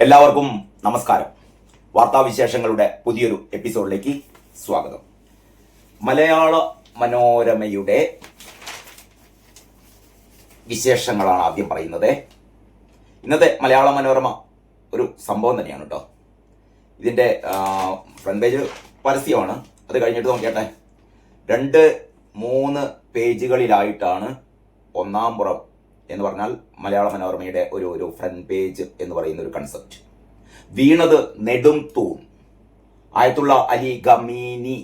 എല്ലാവർക്കും നമസ്കാരം. വാർത്താവിശേഷങ്ങളുടെ പുതിയൊരു എപ്പിസോഡിലേക്ക് സ്വാഗതം. മലയാള മനോരമയുടെ വിശേഷങ്ങളാണ് ആദ്യം പറയുന്നത്. ഇന്നത്തെ മലയാള മനോരമ ഒരു സംഭവം തന്നെയാണ് കേട്ടോ. ഇതിൻ്റെ ഫ്രണ്ട് പേജ് പരസ്യമാണ്. അത് കഴിഞ്ഞിട്ട് നോക്കിയാട്ടെ, 2-3 പേജുകളിലായിട്ടാണ് ഒന്നാം പുറം എന്ന് പറഞ്ഞാൽ മലയാള മനോരമയുടെ ഒരു ഫ്രണ്ട് പേജ് എന്ന് പറയുന്ന ഒരു കൺസെപ്റ്റ്. വീണത് നെടും തൂൺ. ആയത്തുള്ള അലി ഖമേനി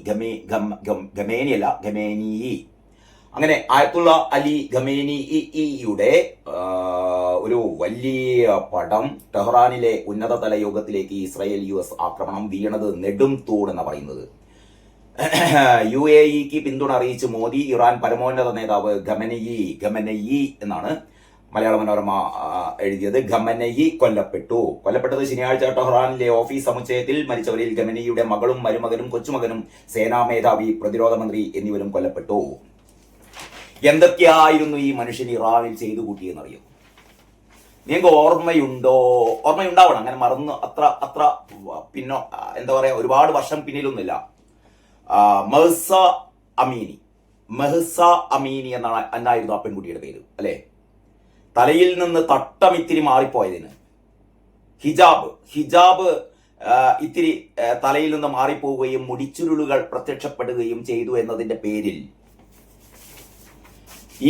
അങ്ങനെ ആയത്തുള്ള അലി ഖമേനിയുടെ ഒരു വലിയ പടം. ടെഹ്റാനിലെ ഉന്നതതല യോഗത്തിലേക്ക് ഇസ്രായേൽ US ആക്രമണം. വീണത് നെടും തൂൺ എന്ന് പറയുന്നത്. UAEക്ക് പിന്തുണ അറിയിച്ച് മോദി. ഇറാൻ പരമോന്നത നേതാവ് ഖമനയി എന്നാണ് മലയാള മനോരമ എഴുതിയത്. ഖമനയി കൊല്ലപ്പെട്ടത് ശനിയാഴ്ച ടെഹ്റാനിലെ ഓഫീസ് സമുച്ചയത്തിൽ. മരിച്ചവരിൽ ഖമനയിയുടെ മകളും മരുമകനും കൊച്ചുമകനും സേനാ മേധാവി, പ്രതിരോധ മന്ത്രി എന്നിവരും കൊല്ലപ്പെട്ടു. എന്തൊക്കെയായിരുന്നു ഈ മനുഷ്യൻ ഇറാനിൽ ചെയ്തു കൂട്ടിയെന്നറിയോ? നിങ്ങൾക്ക് ഓർമ്മയുണ്ടാവണം. അങ്ങനെ മറന്ന് അത്ര പിന്നോ എന്താ പറയാ, ഒരുപാട് വർഷം പിന്നിലൊന്നുമില്ല. മഹ്സ അമീനി എന്നായിരുന്നു ആ പെൺകുട്ടിയുടെ പേര്, അല്ലെ? തലയിൽ നിന്ന് തട്ടം ഇത്തിരി മാറിപ്പോയതിന്, ഹിജാബ് ഇത്തിരി തലയിൽ നിന്ന് മാറിപ്പോവുകയും മുടിച്ചുരുളുകൾ പ്രത്യക്ഷപ്പെടുകയും ചെയ്തു എന്നതിന്റെ പേരിൽ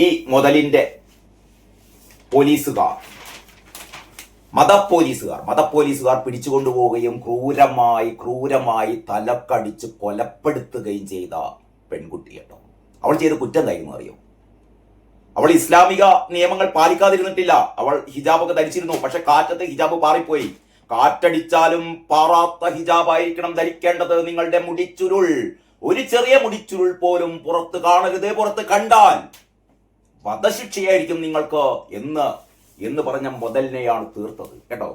ഈ മുതലിന്റെ മതപ്പോലീസുകാർ പിടിച്ചുകൊണ്ടുപോവുകയും ക്രൂരമായി തലക്കടിച്ച് കൊലപ്പെടുത്തുകയും ചെയ്ത പെൺകുട്ടി കേട്ടോ. അവൾ ചെയ്ത കുറ്റം എന്തായിരുന്നു അറിയോ? അവൾ ഇസ്ലാമിക നിയമങ്ങൾ പാലിക്കാതിരുന്നിട്ടില്ല. അവൾ ഹിജാബൊക്കെ ധരിച്ചിരുന്നു. പക്ഷെ കാറ്റത്ത് ഹിജാബ് പാറിപ്പോയി. കാറ്റടിച്ചാലും പാറാത്ത ഹിജാബായിരിക്കണം ധരിക്കേണ്ടത്. നിങ്ങളുടെ മുടിച്ചുരുൾ, ഒരു ചെറിയ മുടിച്ചുരുൾ പോലും പുറത്ത് കാണരുത്. പുറത്ത് കണ്ടാൽ വധശിക്ഷയായിരിക്കും നിങ്ങൾക്ക് എന്ന് പറഞ്ഞ മുതലിനെയാണ് തീർത്തത് കേട്ടോ.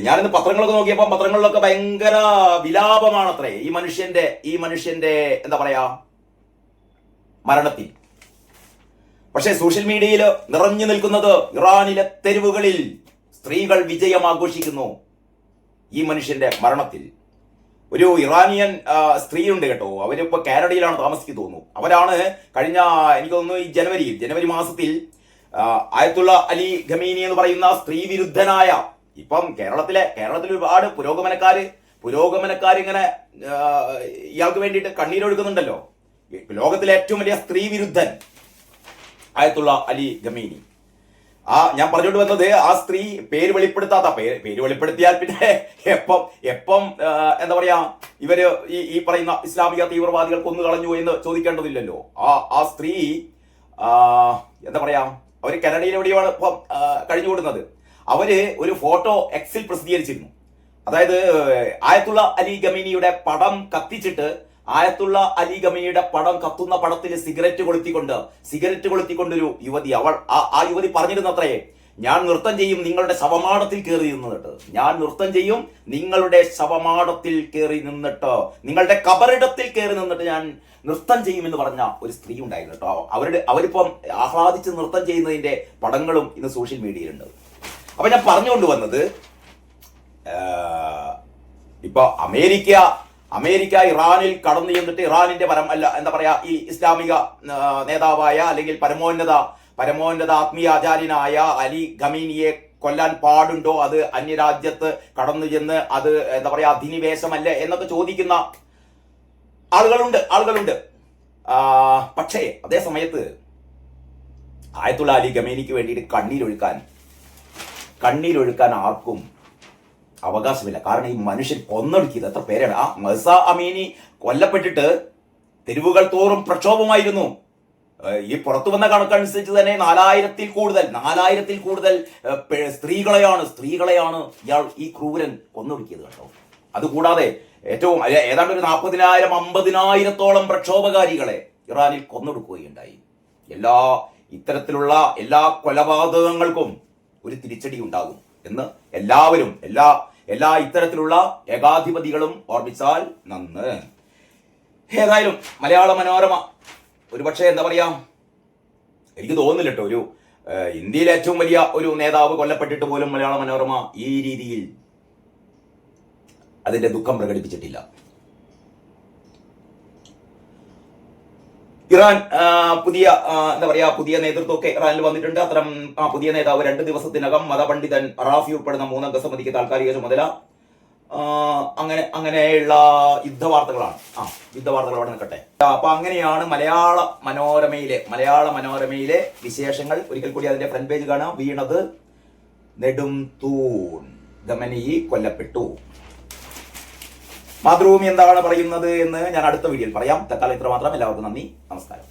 ഞാനിന്ന് പത്രങ്ങളൊക്കെ നോക്കിയപ്പോൾ പത്രങ്ങളിലൊക്കെ ഭയങ്കര വിലാപമാണത്രേ ഈ മനുഷ്യന്റെ എന്താ പറയാ മരണത്തിൽ. പക്ഷെ സോഷ്യൽ മീഡിയയിൽ നിറഞ്ഞു നിൽക്കുന്നത് ഇറാനിലെ തെരുവുകളിൽ സ്ത്രീകൾ വിജയം ആഘോഷിക്കുന്നു ഈ മനുഷ്യന്റെ മരണത്തിൽ. ഒരു ഇറാനിയൻ സ്ത്രീയുണ്ട് കേട്ടോ. അവരിപ്പോ കാനഡയിലാണ് താമസിക്കുന്നു തോന്നുന്നു. അവരാണ് കഴിഞ്ഞ എനിക്ക് തോന്നുന്നു ഈ ജനുവരി മാസത്തിൽ ആയത്തുള്ള അലി ഖമേനി എന്ന് പറയുന്ന സ്ത്രീ വിരുദ്ധനായ, ഇപ്പം കേരളത്തിൽ ഒരുപാട് പുരോഗമനക്കാർ ഇങ്ങനെ ഇയാൾക്ക് വേണ്ടിയിട്ട് കണ്ണീരൊഴുക്കുന്നുണ്ടല്ലോ. ലോകത്തിലെ ഏറ്റവും വലിയ സ്ത്രീ വിരുദ്ധൻ ആയത്തുള്ള അലി ഖമേനി. ഞാൻ പറഞ്ഞുകൊണ്ട് വന്നത്, ആ സ്ത്രീ പേര് വെളിപ്പെടുത്തിയാൽ പിന്നെ എപ്പം എന്താ പറയാ ഇവര് ഈ പറയുന്ന ഇസ്ലാമിക തീവ്രവാദികൾ കൊന്നു കളഞ്ഞു എന്ന് ചോദിക്കേണ്ടതില്ലല്ലോ. ആ സ്ത്രീ എന്താ പറയാ, അവര് കാനഡയിൽ എവിടെയാണ് ഇപ്പം കഴിഞ്ഞുകൂടുന്നത്. അവര് ഒരു ഫോട്ടോ എക്സിൽ പ്രസിദ്ധീകരിച്ചിരുന്നു. അതായത് ആയത്തുള്ള അലി ഖമേനിയുടെ പടം കത്തിച്ചിട്ട്, ആയത്തുള്ള അലി ഖമേനിയുടെ പടം കത്തുന്ന പടത്തിൽ സിഗരറ്റ് കൊളുത്തിക്കൊണ്ടൊരു യുവതി. ആ യുവതി പറഞ്ഞിരുന്നത്രേ, ഞാൻ നൃത്തം ചെയ്യും നിങ്ങളുടെ ശവമാടത്തിൽ കയറി നിന്നിട്ട്, നിങ്ങളുടെ കബറിടത്തിൽ കയറി നിന്നിട്ട് ഞാൻ നൃത്തം ചെയ്യുമെന്ന് പറഞ്ഞ ഒരു സ്ത്രീ ഉണ്ടായിരുന്നു കേട്ടോ. അവരിപ്പം ആഹ്ലാദിച്ച് നൃത്തം ചെയ്യുന്നതിന്റെ പടങ്ങളും ഇന്ന് സോഷ്യൽ മീഡിയയിലുണ്ട്. അപ്പൊ ഞാൻ പറഞ്ഞുകൊണ്ടുവന്നത്, ഇപ്പൊ അമേരിക്ക ഇറാനിൽ കടന്നു ചെന്നിട്ട് ഇറാനിന്റെ എന്താ പറയാ ഈ ഇസ്ലാമിക നേതാവായ അല്ലെങ്കിൽ പരമോന്നത ആത്മീയാചാര്യനായ അലി ഖമേനിയെ കൊല്ലാൻ പാടുണ്ടോ? അത് അന്യരാജ്യത്ത് കടന്നു ചെന്ന് അത് എന്താ പറയാ അധിനിവേശമല്ലേ എന്നൊക്കെ ചോദിക്കുന്ന ആളുകളുണ്ട്. പക്ഷേ അതേ സമയത്ത് ആയത്തുള്ള അലി ഖമേനിക്ക് വേണ്ടിയിട്ട് കണ്ണീരൊഴുക്കാൻ ആർക്കും അവകാശമില്ല. കാരണം ഈ മനുഷ്യൻ കൊന്നൊടുക്കിയത് എത്ര പേരാണ്. മഹ്സ അമീനി കൊല്ലപ്പെട്ടിട്ട് തെരുവുകൾ തോറും പ്രക്ഷോഭമായിരുന്നു. ഈ പുറത്തു വന്ന കണക്കനുസരിച്ച് തന്നെ 4000-ൽ കൂടുതൽ സ്ത്രീകളെയാണ് ഇയാൾ ഈ ക്രൂരൻ കൊന്നൊടുക്കിയത് കേട്ടോ. അതുകൂടാതെ ഏതാണ്ട് ഒരു 40,000-50,000-ഓളം പ്രക്ഷോഭകാരികളെ ഇറാനിൽ കൊന്നൊടുക്കുകയുണ്ടായി. ഇത്തരത്തിലുള്ള എല്ലാ കൊലപാതകങ്ങൾക്കും ഒരു തിരിച്ചടി ഉണ്ടാകും എന്ന് എല്ലാ ഇത്തരത്തിലുള്ള ഏകാധിപതികളും ഓർമ്മിച്ചാൽ നന്ന്. ഏതായാലും മലയാള മനോരമ ഒരുപക്ഷെ എന്താ പറയാ, എനിക്ക് തോന്നുന്നില്ല കേട്ടോ, ഇന്ത്യയിലെ ഏറ്റവും വലിയ ഒരു നേതാവ് കൊല്ലപ്പെട്ടിട്ട് പോലും മലയാള മനോരമ ഈ രീതിയിൽ അതിന്റെ ദുഃഖം പ്രകടിപ്പിച്ചിട്ടില്ല. ഇറാൻ പുതിയ എന്താ പറയാ പുതിയ നേതൃത്വമൊക്കെ ഇറാനിൽ വന്നിട്ടുണ്ട്. അത്തരം പുതിയ നേതാവ് 2 ദിവസത്തിനകം മതപണ്ഡിതൻ റാഫി ഉൾപ്പെടുന്ന 3 അംഗ സമിതിക്ക് താൽക്കാലിക ചുമതല. അങ്ങനെയുള്ള യുദ്ധവാർത്തകളാണ്. യുദ്ധവാർത്തകൾ അവിടെ നിൽക്കട്ടെ. അപ്പൊ അങ്ങനെയാണ് മലയാള മനോരമയിലെ വിശേഷങ്ങൾ. ഒരിക്കൽ കൂടി അതിന്റെ ഫ്രണ്ട് പേജ് കാണാം. വീണത് നെടുംതൂൺ ഖമനേയി കൊല്ലപ്പെട്ടു. മാതൃഭൂമി എന്താണ് പറയുന്നത് എന്ന് ഞാൻ അടുത്ത വീഡിയോയിൽ പറയാം. തൽക്കാലം ഇത്ര മാത്രം. എല്ലാവർക്കും നന്ദി, നമസ്കാരം.